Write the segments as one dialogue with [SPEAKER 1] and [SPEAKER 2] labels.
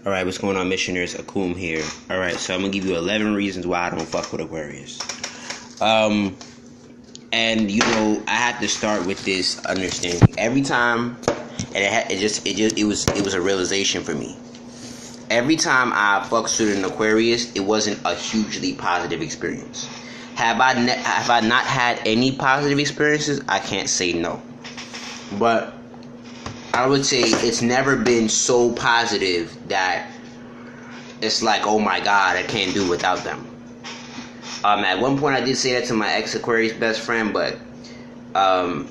[SPEAKER 1] Alright, what's going on, missioners? Akum here. Alright, so I'm gonna give you 11 reasons why I don't fuck with Aquarius. And I had to start with this understanding. Every time, and it was a realization for me. Every time I fucks with an Aquarius, it wasn't a hugely positive experience. Have I not had any positive experiences? I can't say no. But I would say it's never been so positive that it's like, oh my god, I can't do without them. At one point I did say that to my ex-Aquarius best friend, but I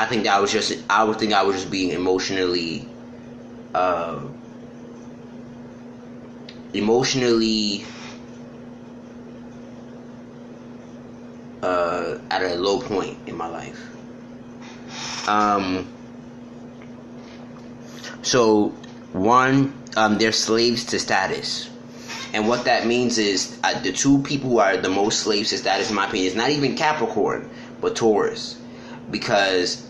[SPEAKER 1] think I would think I was just being emotionally at a low point in my life. So one, they're slaves to status. And what that means is the two people who are the most slaves to status, in my opinion, is not even Capricorn, but Taurus. Because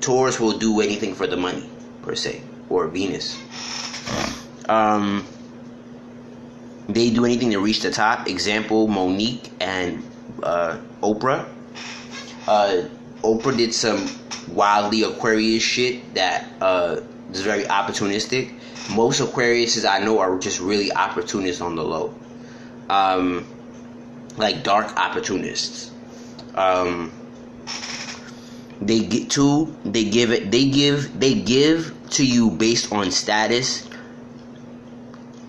[SPEAKER 1] Taurus will do anything for the money, per se, or Venus. They do anything to reach the top. Example, Monique and Oprah. Oprah did some wildly Aquarius shit that is very opportunistic. Most Aquariuses I know are just really opportunists on the low, like dark opportunists. They give to you based on status.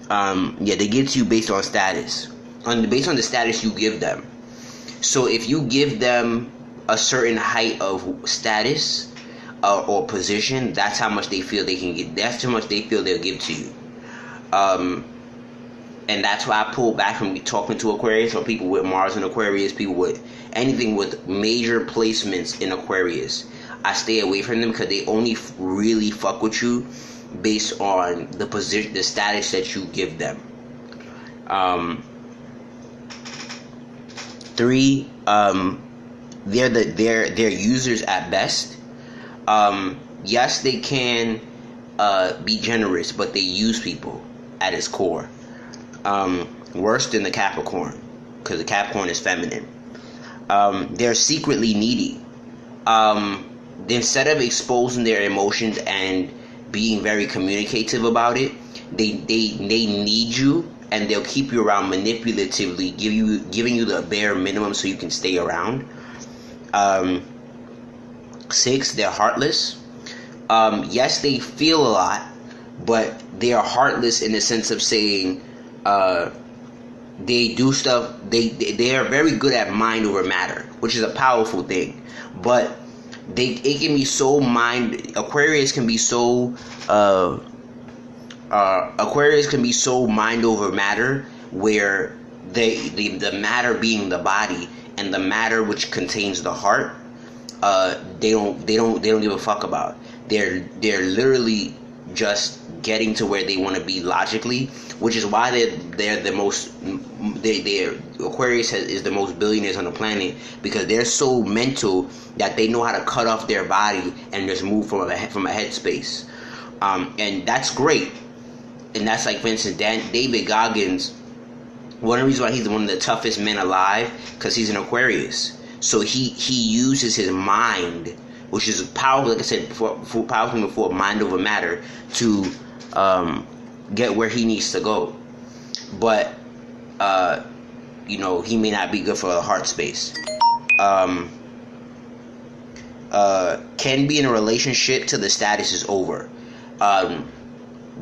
[SPEAKER 1] They give to you based on status, based on the status you give them. So if you give them a certain height of status or position, that's how much they feel they can get. That's how much they feel they'll give to you. And that's why I pull back from talking to Aquarius or people with Mars in Aquarius, people with anything with major placements in Aquarius. I stay away from them because they only really fuck with you based on the position, the status that you give them. 3, they're users at best. Yes, they can be generous, but they use people at its core. Worse than the Capricorn, because the Capricorn is feminine. They're secretly needy. Instead of exposing their emotions and being very communicative about it, they need you, and they'll keep you around manipulatively, giving you the bare minimum so you can stay around. 6, they're heartless. Yes, they feel a lot, but they are heartless in the sense of saying they do stuff. They are very good at mind over matter, which is a powerful thing. But Aquarius can be so mind over matter, where the matter being the body and the matter which contains the heart, they don't give a fuck about. They're literally just getting to where they want to be logically, which is why they're the most. Aquarius is the most billionaires on the planet, because they're so mental that they know how to cut off their body and just move from a headspace, and that's great. And that's like, for instance, David Goggins. One of the reasons why he's one of the toughest men alive, because he's an Aquarius. So he uses his mind, which is powerful, like I said, powerful before, mind over matter, to get where he needs to go. But he may not be good for the heart space. Can be in a relationship till the status is over.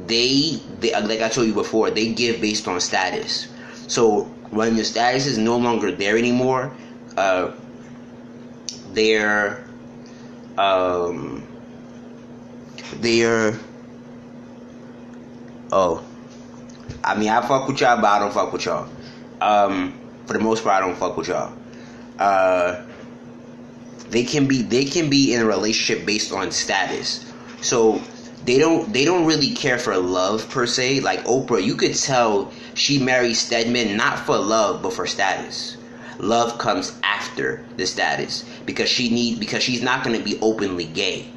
[SPEAKER 1] They like I told you before, they give based on status. So when the status is no longer there anymore, they're I fuck with y'all, but I don't fuck with y'all. For the most part, I don't fuck with y'all. They can be in a relationship based on status. So they don't really care for love per se. Like Oprah, you could tell she married Stedman not for love but for status. Love comes after the status, because she's not going to be openly gay.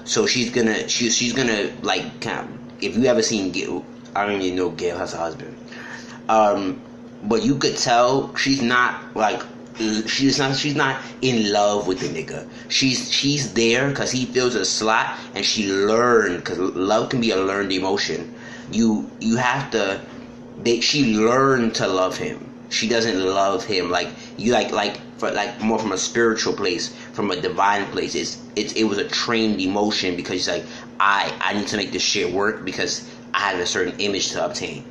[SPEAKER 1] So she's gonna like kind of, if you ever seen Gail, I don't even know Gail has a husband. But you could tell she's not like she's not in love with the nigga. She's there because he fills a slot, and she learned, because love can be a learned emotion. You have to. She learned to love him. She doesn't love him like you like for like more from a spiritual place, from a divine place. It was a trained emotion, because she's like, I need to make this shit work because I have a certain image to obtain.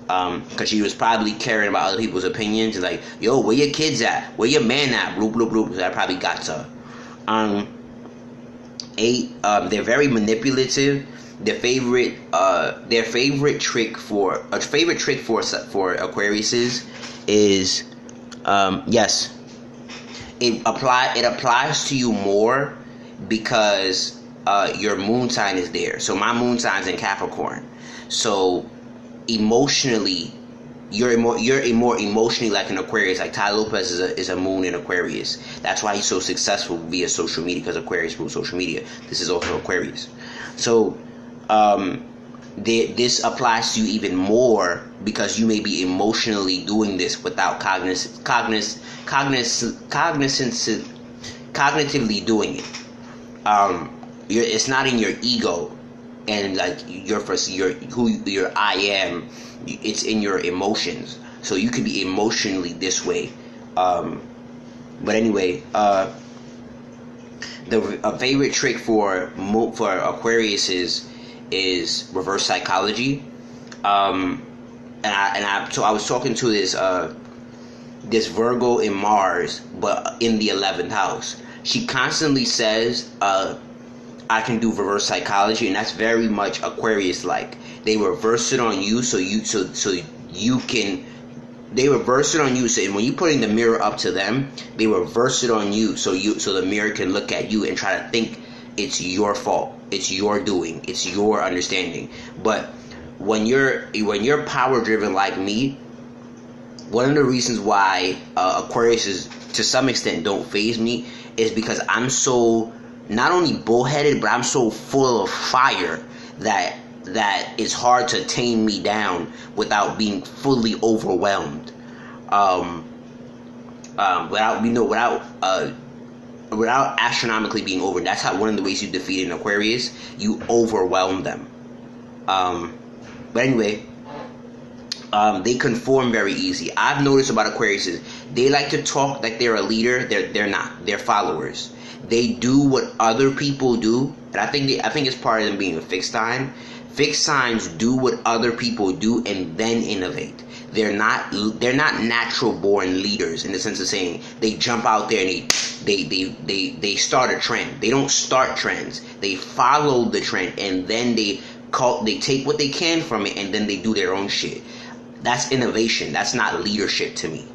[SPEAKER 1] Because she was probably caring about other people's opinions, and like, yo, where your kids at? Where your man at? Bloop bloop bloop. So that probably got to her. 8. They're very manipulative. Their favorite trick for Aquariuses is yes, it applies to you more because your moon sign is there. So my moon sign's in Capricorn. So emotionally, you're more emotionally like an Aquarius. Like Ty Lopez is a moon in Aquarius. That's why he's so successful via social media, because Aquarius rules social media. This is also Aquarius. So this applies to you even more because you may be emotionally doing this without cognitively doing it. It's not in your ego and like your I am. It's in your emotions. So you can be emotionally this way. But anyway, the favorite trick for Aquarius is reverse psychology. So I was talking to this Virgo in Mars, but in the 11th house. She constantly says, I can do reverse psychology, and that's very much Aquarius like. They reverse it on you, so you can. They reverse it on you, so when you're putting the mirror up to them, they reverse it on you, so the mirror can look at you and try to think it's your fault, it's your doing, it's your understanding. But when you're power driven like me, one of the reasons why Aquarius is to some extent don't faze me is because I'm so not only bullheaded, but I'm so full of fire that it's hard to tame me down without being fully overwhelmed. Without astronomically being over. That's how one of the ways you defeat an Aquarius. You overwhelm them. But anyway, they conform very easy. I've noticed about Aquariuses, they like to talk like they're a leader. They're not. They're followers. They do what other people do, and I think it's part of them being a fixed sign. Fixed signs do what other people do and then innovate. They're not natural born leaders in the sense of saying they jump out there and they start a trend. They don't start trends. They follow the trend and then they take what they can from it and then they do their own shit. That's innovation. That's not leadership to me.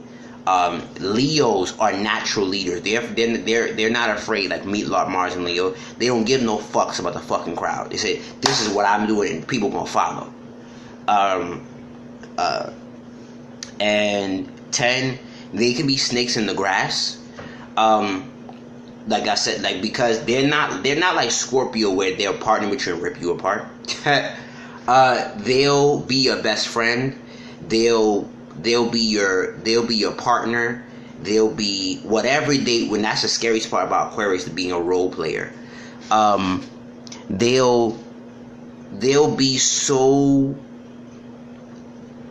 [SPEAKER 1] Leos are natural leaders. They're not afraid, like meet Mars and Leo. They don't give no fucks about the fucking crowd. They say this is what I'm doing and people gonna follow. And 10, they can be snakes in the grass. Like I said, like because they're not like Scorpio where they'll partner with you and rip you apart. They'll be your best friend. They'll be your partner. They'll be whatever they. When that's the scariest part about Aquarius, being a role player. They'll be so.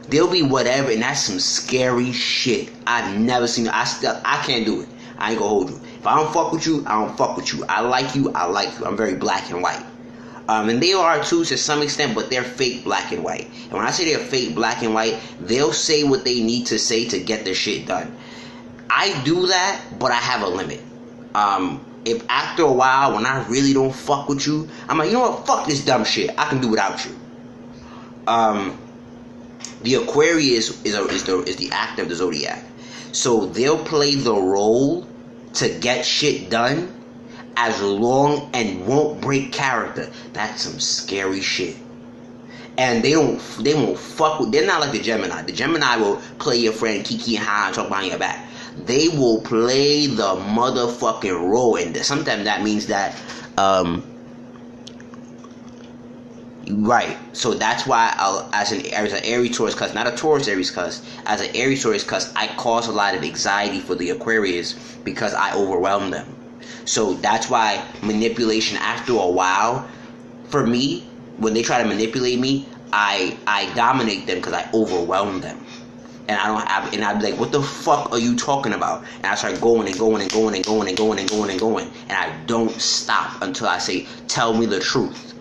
[SPEAKER 1] They'll be whatever, and that's some scary shit. I've never seen it. I can't do it. I ain't gonna hold you. If I don't fuck with you, I don't fuck with you. I like you. I'm very black and white. And they are too to some extent, but they're fake black and white. And when I say they're fake black and white, they'll say what they need to say to get the shit done. I do that, but I have a limit. If after a while, when I really don't fuck with you, I'm like, you know what? Fuck this dumb shit. I can do without you. The Aquarius is the act of the zodiac, so they'll play the role to get shit done as long and won't break character. That's some scary shit. And they won't fuck with. They're not like the Gemini. The Gemini will play your friend Kiki and Ha and talk behind your back. They will play the motherfucking role, and sometimes that means that Right. So that's why as an Aries Taurus cusp, not a Taurus Aries cusp, as an Aries Taurus cusp, I cause a lot of anxiety for the Aquarius because I overwhelm them. So that's why manipulation after a while, for me, when they try to manipulate me, I dominate them because I overwhelm them. And I don't have, and I'd be like, what the fuck are you talking about? And I start going and going and going and going and going and going and going. And I don't stop until I say, tell me the truth.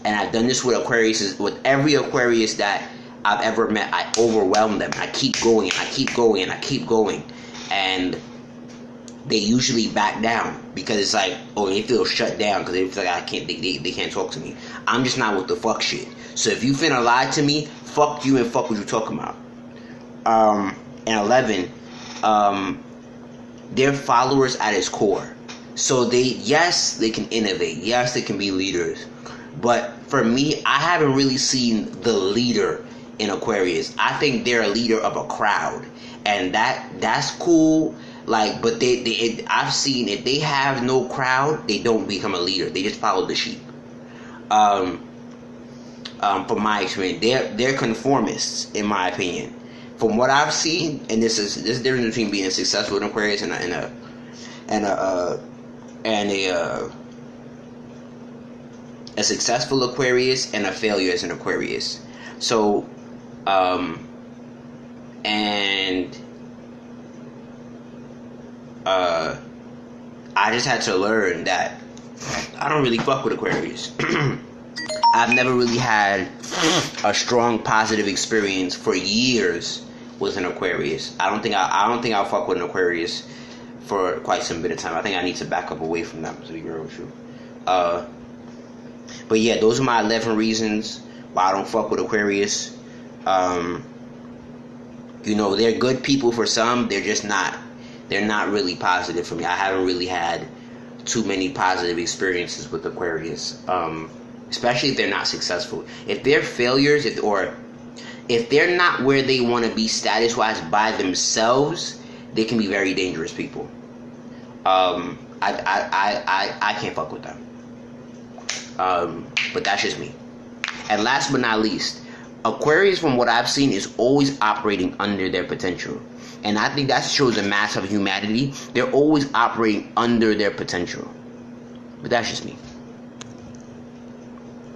[SPEAKER 1] And I've done this with Aquarius, with every Aquarius that I've ever met. I overwhelm them. I keep going and I keep going and I keep going. And they usually back down because it's like, oh, they feel shut down because they feel like they can't talk to me. I'm just not with the fuck shit. So if you finna lie to me, fuck you and fuck what you talking about. And 11, they're followers at its core. So they can innovate. Yes, they can be leaders. But for me, I haven't really seen the leader in Aquarius. I think they're a leader of a crowd. And that's cool. Like, but I've seen if they have no crowd, they don't become a leader. They just follow the sheep. From my experience, they're conformists, in my opinion. From what I've seen, and this difference between being successful in Aquarius and a successful Aquarius and a failure as an Aquarius. So, I just had to learn that I don't really fuck with Aquarius. I've never really had a strong positive experience for years with an Aquarius. I don't think I'll fuck with an Aquarius for quite some bit of time. I think I need to back up away from them, to be real with you. But yeah, those are my 11 reasons why I don't fuck with Aquarius. They're good people for some. They're not really positive for me. I haven't really had too many positive experiences with Aquarius. Especially if they're not successful. If they're failures, if they're not where they want to be status-wise by themselves, they can be very dangerous people. I can't fuck with them. But that's just me. And last but not least, Aquarius, from what I've seen, is always operating under their potential. And I think that shows the mass of humanity. They're always operating under their potential. But that's just me.